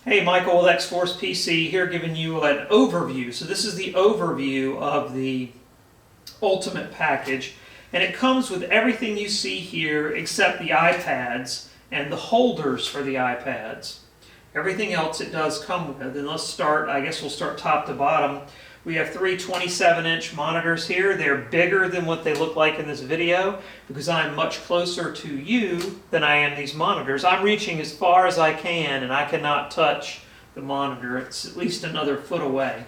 Hey, Michael with XForcePC here giving you an overview. So this is the overview of the Ultimate package, and it comes with everything you see here except the iPads and the holders for the iPads. Everything else it does come with. And let's start, I guess we'll start top to bottom. We have three 27-inch monitors here. They're bigger than what they look like in this video because I'm much closer to you than I am these monitors. I'm reaching as far as I can and I cannot touch the monitor. It's at least another foot away.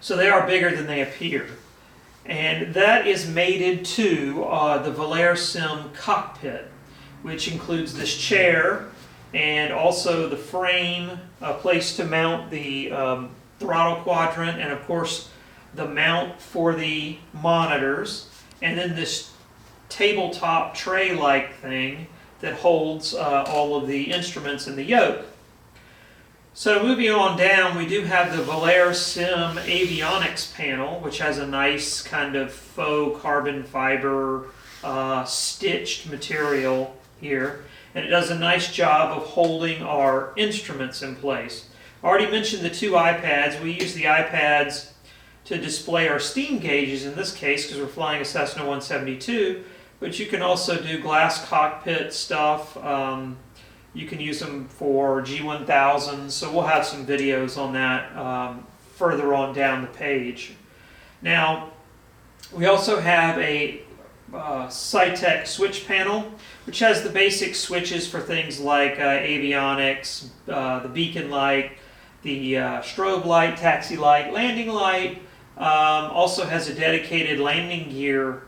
So they are bigger than they appear. And that is mated to the ValerSim cockpit, which includes this chair and also the frame, a place to mount the throttle quadrant, and of course the mount for the monitors, and then this tabletop tray-like thing that holds all of the instruments in the yoke. So moving on down, we do have the ValerSim Avionics panel, which has a nice kind of faux carbon fiber stitched material here, and it does a nice job of holding our instruments in place. I already mentioned the two iPads. We use the iPads to display our steam gauges in this case because we're flying a Cessna 172, but you can also do glass cockpit stuff. You can use them for G1000s, so we'll have some videos on that further on down the page. Now, we also have a Cytec switch panel, which has the basic switches for things like avionics, the beacon light, the strobe light, taxi light, landing light. Also has a dedicated landing gear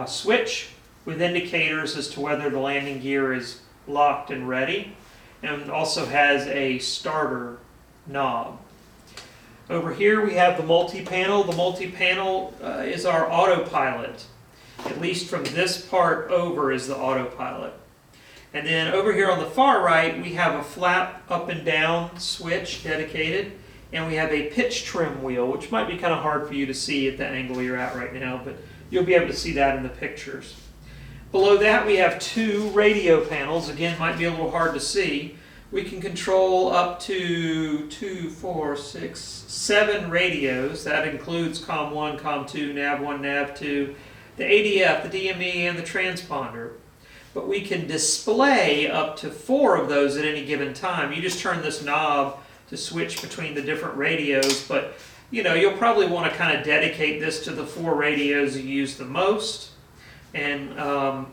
switch with indicators as to whether the landing gear is locked and ready, and also has a starter knob. Over here we have the multi-panel. The multi-panel is our autopilot. At least from this part over is the autopilot. And then over here on the far right, we have a flap up and down switch dedicated, and we have a pitch trim wheel, which might be kind of hard for you to see at the angle you're at right now, but you'll be able to see that in the pictures. Below that, we have two radio panels. Again, might be a little hard to see. We can control up to 7 radios. That includes COM1, COM2, NAV1, NAV2, the ADF, the DME, and the transponder. But we can display up to 4 of those at any given time. You just turn this knob to switch between the different radios, but you'll probably want to kind of dedicate this to the 4 radios you use the most. And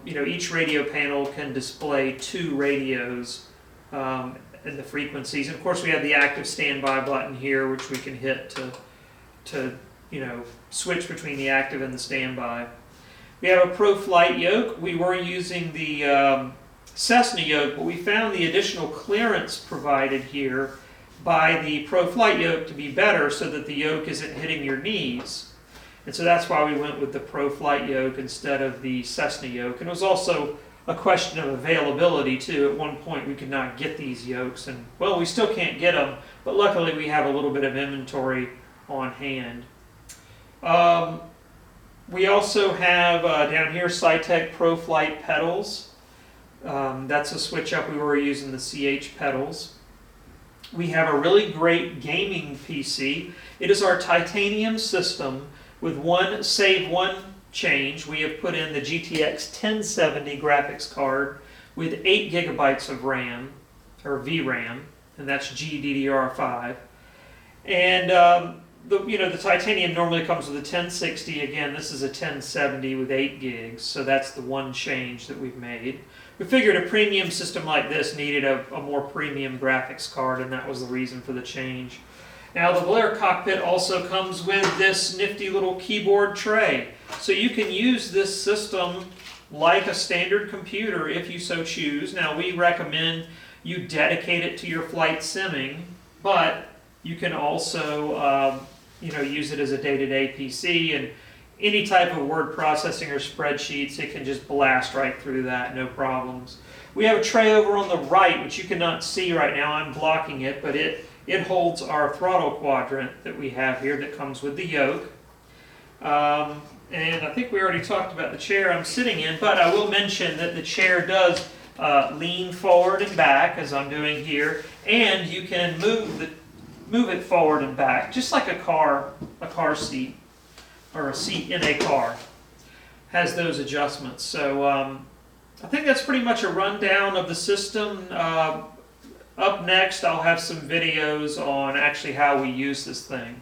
each radio panel can display 2 radios and the frequencies. And of course we have the active standby button here, which we can hit to switch between the active and the standby. We have a ProFlight yoke. We were using the Cessna yoke, but we found the additional clearance provided here by the ProFlight yoke to be better so that the yoke isn't hitting your knees. And so that's why we went with the ProFlight yoke instead of the Cessna yoke. And it was also a question of availability too. At one point we could not get these yokes, and well, we still can't get them, but luckily we have a little bit of inventory on hand. We also have down here Cytec ProFlight pedals. That's a switch up. We were using the CH pedals. We have a really great gaming PC. It is our titanium system with one save one change. We have put in the GTX 1070 graphics card with 8 gigabytes of RAM, or VRAM, and that's GDDR5. And the titanium normally comes with a 1060. Again, this is a 1070 with 8 gigs, so that's the one change that we've made. We figured a premium system like this needed a more premium graphics card, and that was the reason for the change. Now, the Valer cockpit also comes with this nifty little keyboard tray. So you can use this system like a standard computer if you so choose. Now, we recommend you dedicate it to your flight simming, but you can also use it as a day-to-day PC, and any type of word processing or spreadsheets, it can just blast right through that, no problems. We have a tray over on the right, which you cannot see right now. I'm blocking it, but it holds our throttle quadrant that we have here that comes with the yoke. And I think we already talked about the chair I'm sitting in, but I will mention that the chair does lean forward and back, as I'm doing here, and you can move it forward and back, just like a car seat, or a seat in a car. Has those adjustments. So I think that's pretty much a rundown of the system. Up next, I'll have some videos on actually how we use this thing.